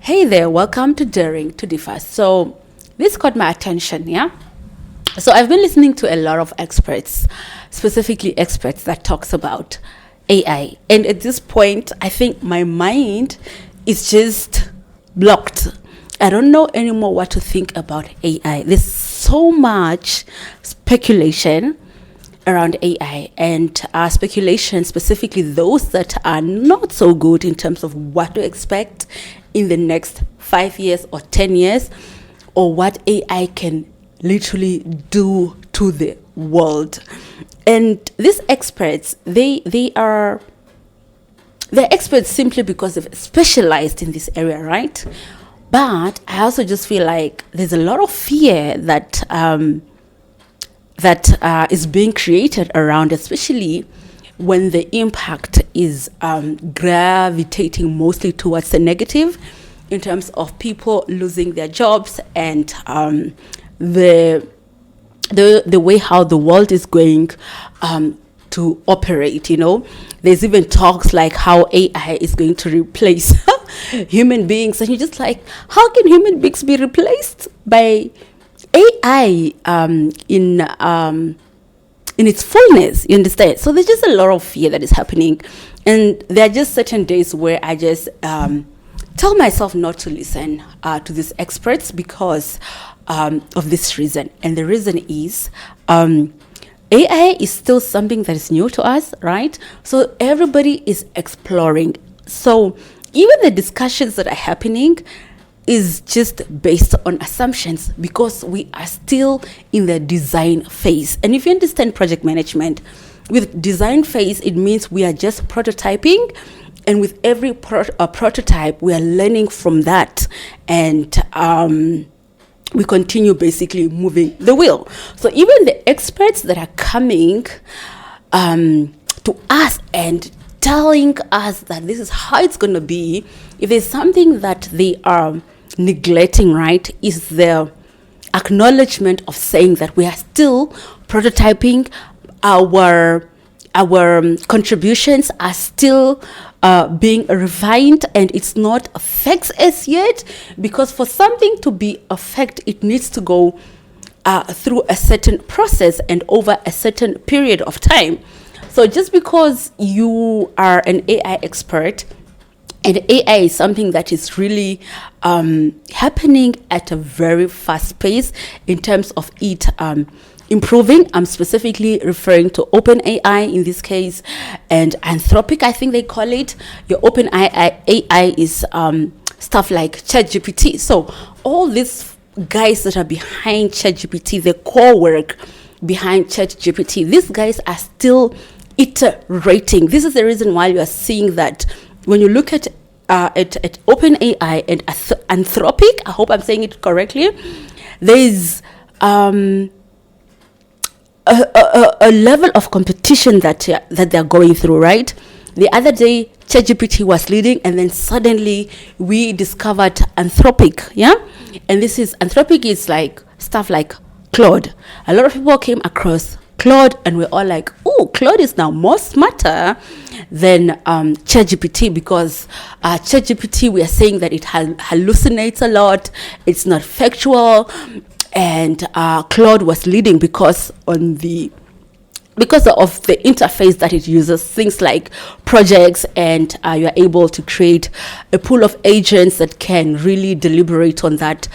Hey there, welcome to Daring to Differ. So this caught my attention, yeah? So I've been listening to a lot of experts, specifically experts that talks about AI. And at this point, I think my mind is just blocked. I don't know anymore what to think about AI. There's so much speculation around AI and speculation, specifically those that are not so good in terms of what to expect in the next 5 years or 10 years, or what AI can literally do to the world. And these experts, they're experts simply because they've specialized in this area, right? But I also just feel like there's a lot of fear that is being created around, especially when the impact is gravitating mostly towards the negative, in terms of people losing their jobs and the way how the world is going to operate. You know, there's even talks like how AI is going to replace human beings, and you're just like, how can human beings be replaced by AI in its fullness? You understand? So there's just a lot of fear that is happening, and there are just certain days where I just tell myself not to listen to these experts because of this reason. And the reason is AI is still something that is new to us, right? So everybody is exploring. So even the discussions that are happening is just based on assumptions because we are still in the design phase. And if you understand project management, with design phase, it means we are just prototyping. And with every prototype, we are learning from that. And we continue basically moving the wheel. So even the experts that are coming to us and telling us that this is how it's going to be, if there's something that they are neglecting, right, is the acknowledgement of saying that we are still prototyping. Our contributions are still being refined, and it's not a fact as yet, because for something to be a fact, it needs to go through a certain process and over a certain period of time. So just because you are an AI expert, and AI is something that is really happening at a very fast pace in terms of it improving. I'm specifically referring to OpenAI in this case, and Anthropic, I think they call it. Your OpenAI is stuff like ChatGPT. So all these guys that are behind ChatGPT, the core work behind ChatGPT, these guys are still iterating. This is the reason why you are seeing that when you look at OpenAI and Anthropic, I hope I'm saying it correctly, there's a level of competition that they're going through, right? The other day, ChatGPT was leading, and then suddenly we discovered Anthropic, yeah? And Anthropic is like stuff like Claude. A lot of people came across Claude, and we're all like, oh, Claude is now more smarter than ChatGPT, because ChatGPT, we are saying that it hallucinates a lot, it's not factual, and Claude was leading because of the interface that it uses, things like projects, and you're able to create a pool of agents that can really deliberate on that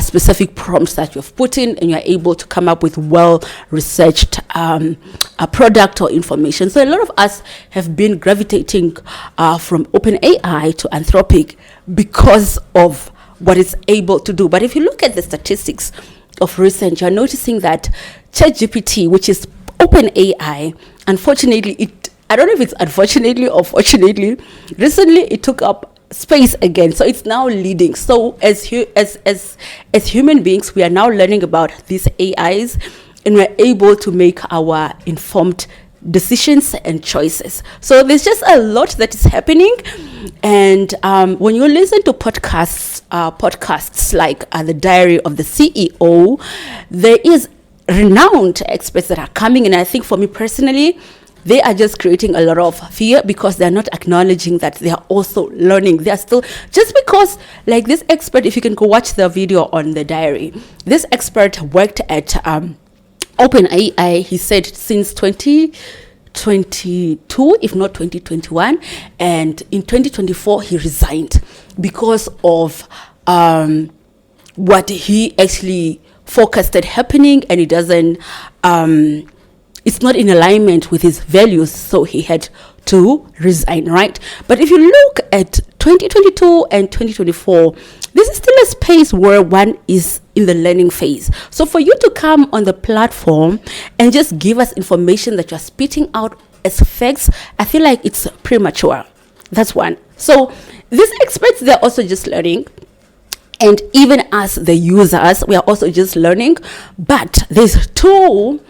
specific prompts that you've put in, and you're able to come up with well-researched a product or information. So a lot of us have been gravitating from OpenAI to Anthropic because of what it's able to do. But if you look at the statistics of recent, you're noticing that ChatGPT, which is OpenAI, unfortunately, I don't know if it's unfortunately or fortunately, recently it took up space again, so it's now leading. So as human beings, we are now learning about these AIs, and we're able to make our informed decisions and choices. So there's just a lot that is happening, and when you listen to podcasts like the Diary of the CEO, there is renowned experts that are coming. And I think for me personally, they are just creating a lot of fear because they're not acknowledging that they are also learning. They are still, just because, like this expert, if you can go watch the video on the diary, this expert worked at OpenAI, he said, since 2022, if not 2021, and in 2024 he resigned because of what he actually forecasted happening, and it doesn't it's not in alignment with his values, so he had to resign, right? But if you look at 2022 and 2024, this is still a space where one is in the learning phase. So for you to come on the platform and just give us information that you're spitting out as facts, I feel like it's premature. That's one. So these experts, they're also just learning. And even as the users, we are also just learning. But there's two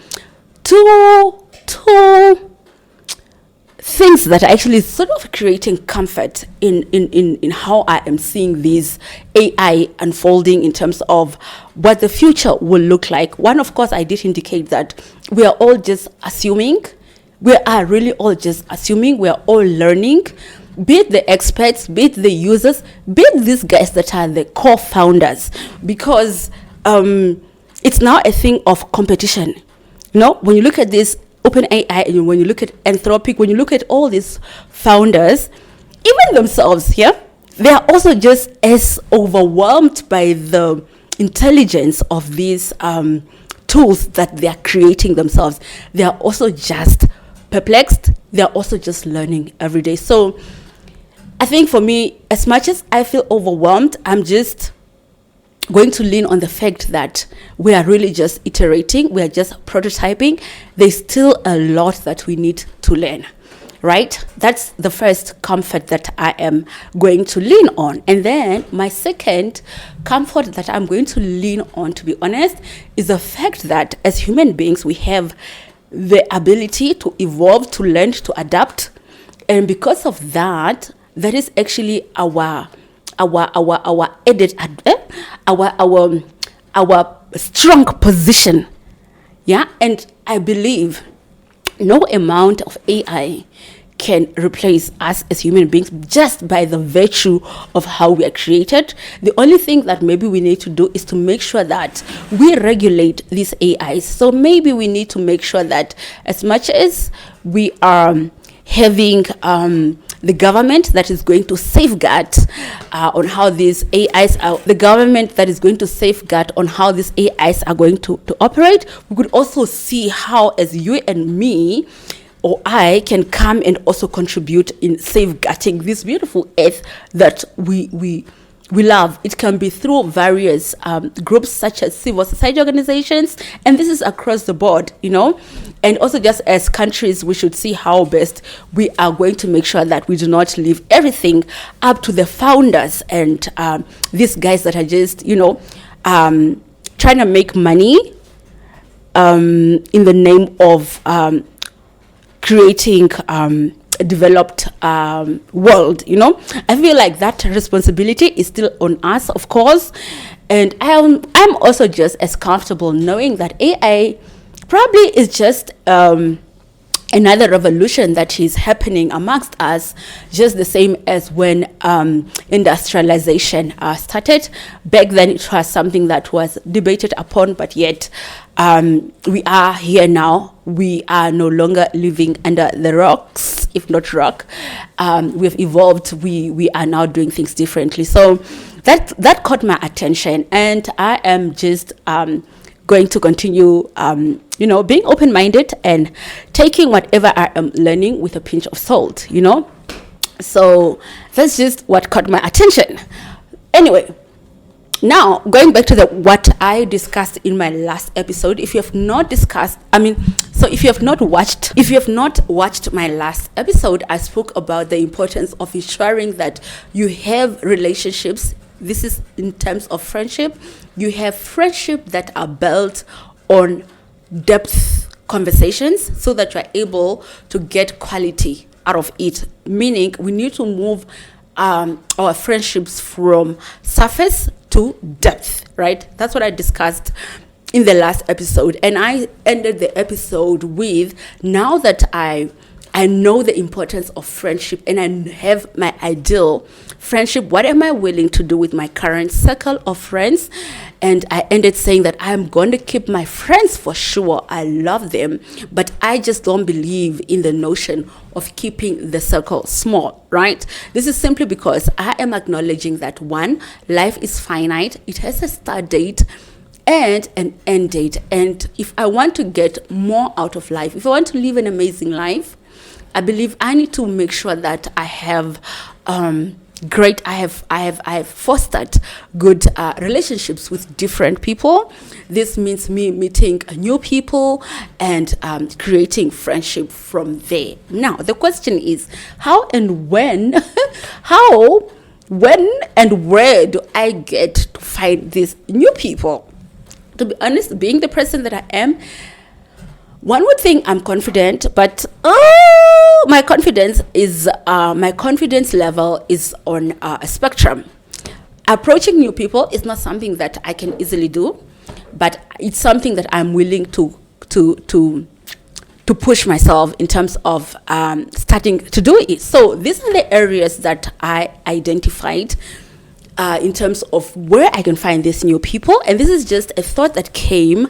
things that are actually sort of creating comfort in how I am seeing these AI unfolding in terms of what the future will look like. One, of course, I did indicate that we are all just assuming. We are really all just assuming. We are all learning. Be it the experts, be it the users, be it these guys that are the co-founders, because it's now a thing of competition. You know, when you look at this OpenAI, and when you look at Anthropic, when you look at all these founders, even themselves, yeah, they are also just as overwhelmed by the intelligence of these tools that they are creating themselves. They are also just perplexed. They are also just learning every day. So I think for me, as much as I feel overwhelmed, I'm just going to lean on the fact that we are really just iterating, we are just prototyping. There's still a lot that we need to learn, right? That's the first comfort that I am going to lean on. And then my second comfort that I'm going to lean on, to be honest, is the fact that as human beings, we have the ability to evolve, to learn, to adapt. And because of that, that is actually our strong position. Yeah, and I believe no amount of AI can replace us as human beings just by the virtue of how we are created. The only thing that maybe we need to do is to make sure that we regulate these AIs. So maybe we need to make sure that as much as we are having the government that is going to safeguard on how these AIs are, the government that is going to safeguard on how these AIs are going to operate, we could also see how, as you and me or I can come and also contribute in safeguarding this beautiful earth that we love. It can be through various groups such as civil society organizations, and this is across the board, you know. And also just as countries, we should see how best we are going to make sure that we do not leave everything up to the founders and these guys that are just, you know, trying to make money in the name of creating a developed world, you know. I feel like that responsibility is still on us, of course. And I'm also just as comfortable knowing that AI probably is just another revolution that is happening amongst us, just the same as when industrialization started. Back then, it was something that was debated upon, but yet we are here now. We are no longer living under the rocks, if not rock. We've evolved. We are now doing things differently. So that caught my attention, and I am just going to continue, you know, being open-minded and taking whatever I am learning with a pinch of salt, you know. So that's just what caught my attention. Anyway, now going back to what I discussed in my last episode. If you have not watched my last episode, I spoke about the importance of ensuring that you have relationships. This is in terms of friendship. You have friendship that are built on depth conversations so that you're able to get quality out of it. Meaning we need to move our friendships from surface to depth, right? That's what I discussed in the last episode, and I ended the episode with, now that I know the importance of friendship and I have my ideal friendship, what am I willing to do with my current circle of friends? And I ended saying that I'm going to keep my friends for sure. I love them, but I just don't believe in the notion of keeping the circle small, right? This is simply because I am acknowledging that, one, life is finite. It has a start date and an end date. And if I want to get more out of life, if I want to live an amazing life, I believe I need to make sure that I have I have fostered good relationships with different people. This means me meeting new people and creating friendship from there. Now the question is, how and when when and where do I get to find these new people? To be honest, being the person that I am, one would think I'm confident, but my confidence level is on a spectrum. Approaching new people is not something that I can easily do, but it's something that I'm willing to push myself in terms of starting to do it. So these are the areas that I identified in terms of where I can find these new people. And this is just a thought that came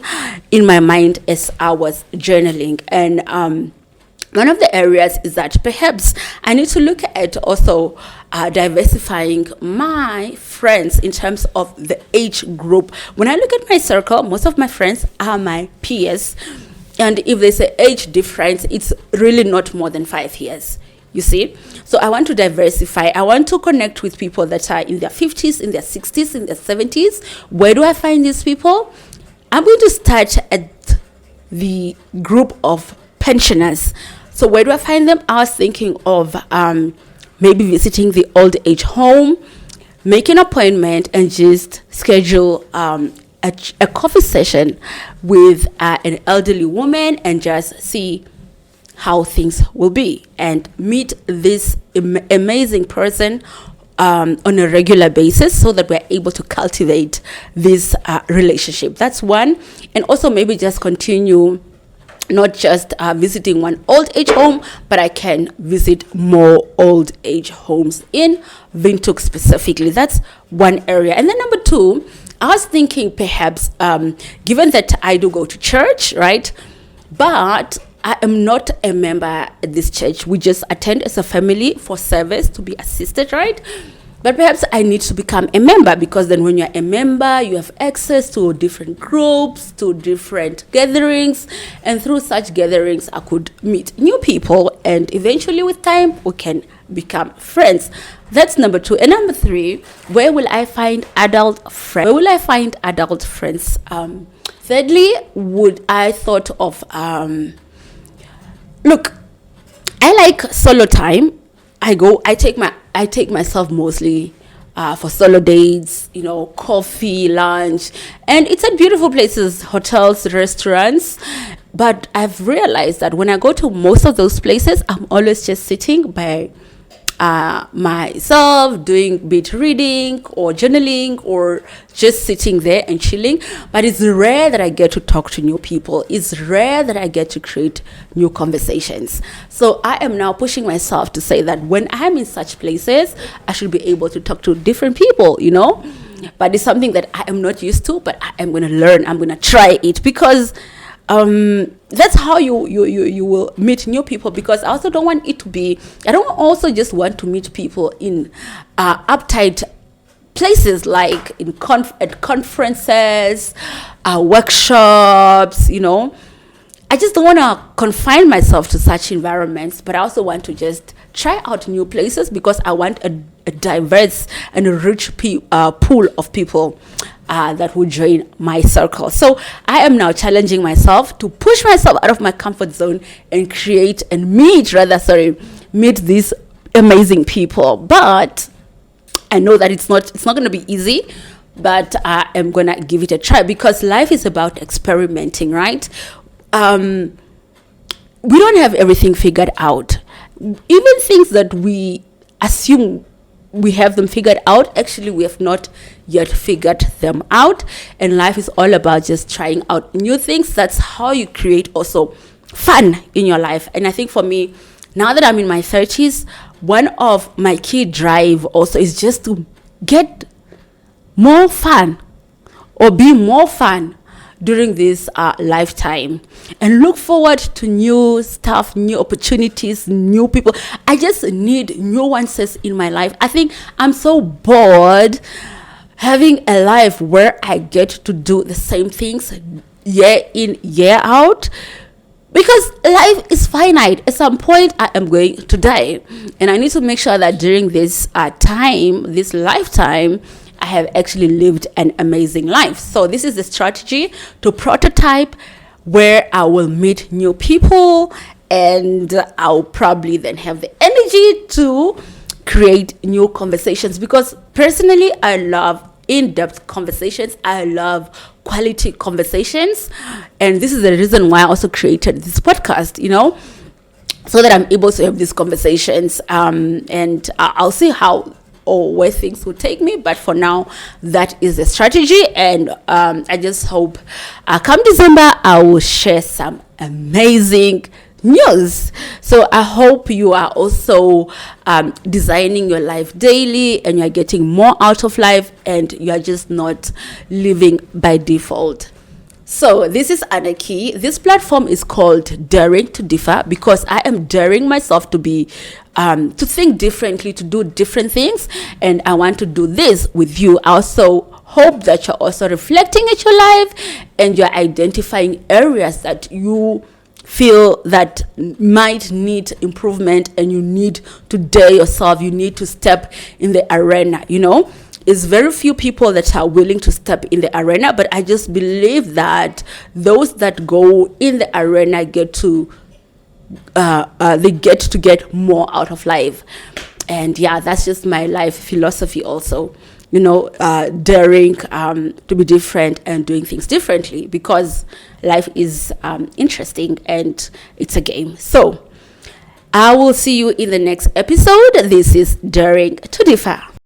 in my mind as I was journaling. And one of the areas is that perhaps I need to look at also diversifying my friends in terms of the age group. When I look at my circle, most of my friends are my peers. And if there's an age difference, it's really not more than 5 years. You see? So I want to diversify. I want to connect with people that are in their 50s, in their 60s, in their 70s. Where do I find these people? I'm going to start at the group of pensioners. So where do I find them? I was thinking of maybe visiting the old age home, make an appointment, and just schedule a coffee session with an elderly woman and just see how things will be, and meet this amazing person on a regular basis, so that we're able to cultivate this relationship. That's one. And also maybe just continue, not just visiting one old age home, but I can visit more old age homes in Windhoek specifically. That's one area. And then number two, I was thinking perhaps, given that I do go to church, right, but I am not a member at this church. We just attend as a family for service to be assisted, right? But perhaps I need to become a member, because then when you're a member, you have access to different groups, to different gatherings. And through such gatherings, I could meet new people. And eventually with time, we can become friends. That's number two. And number three, where will I find adult friends? Where will I find adult friends? Thirdly, I thought of... Look, I like solo time. I take myself mostly for solo dates, coffee, lunch, and it's at beautiful places, hotels, restaurants. But I've realized that when I go to most of those places, I'm always just sitting by myself, doing bit reading or journaling, or just sitting there and chilling. But it's rare that I get to talk to new people. It's rare that I get to create new conversations. So I am now pushing myself to say that when I'm in such places, I should be able to talk to different people, But it's something that I am not used to, but I am going to learn. I'm going to try it, because that's how you will meet new people. Because I also don't want it to be, I don't also just want to meet people in uptight places, like at conferences, workshops, I just don't want to confine myself to such environments, but I also want to just try out new places, because I want a diverse and a rich pool of people that will join my circle. So I am now challenging myself to push myself out of my comfort zone and meet these amazing people. But I know that it's not going to be easy, but I am going to give it a try, because life is about experimenting, right? We don't have everything figured out. Even things that we assume we have them figured out. Actually, we have not yet figured them out, and life is all about just trying out new things. That's how you create also fun in your life. And I think for me, now that I'm in my 30s, one of my key drive also is just to get more fun or be more fun during this lifetime, and look forward to new stuff, new opportunities, new people. I just need nuances in my life. I think I'm so bored having a life where I get to do the same things year in, year out, because life is finite. At some point I am going to die, and I need to make sure that during this this lifetime, I have actually lived an amazing life. So this is the strategy to prototype, where I will meet new people, and I'll probably then have the energy to create new conversations, because personally I love in-depth conversations. I love quality conversations, and this is the reason why I also created this podcast, so that I'm able to have these conversations, and I'll see how or where things will take me, but for now that is the strategy. And I just hope come December I will share some amazing news. So I hope you are also designing your life daily, and you're getting more out of life, and you're just not living by default. So this is Anarchy. This platform is called Daring to Differ, because I am daring myself to be to think differently, to do different things, and I want to do this with you. I also hope that you're also reflecting at your life, and you're identifying areas that you feel that might need improvement, and you need to dare yourself. You need to step in the arena. It's very few people that are willing to step in the arena, but I just believe that those that go in the arena get to get more out of life. And yeah, that's just my life philosophy also, daring to be different and doing things differently, because life is interesting and it's a game. So I will see you in the next episode. This is Daring to Differ.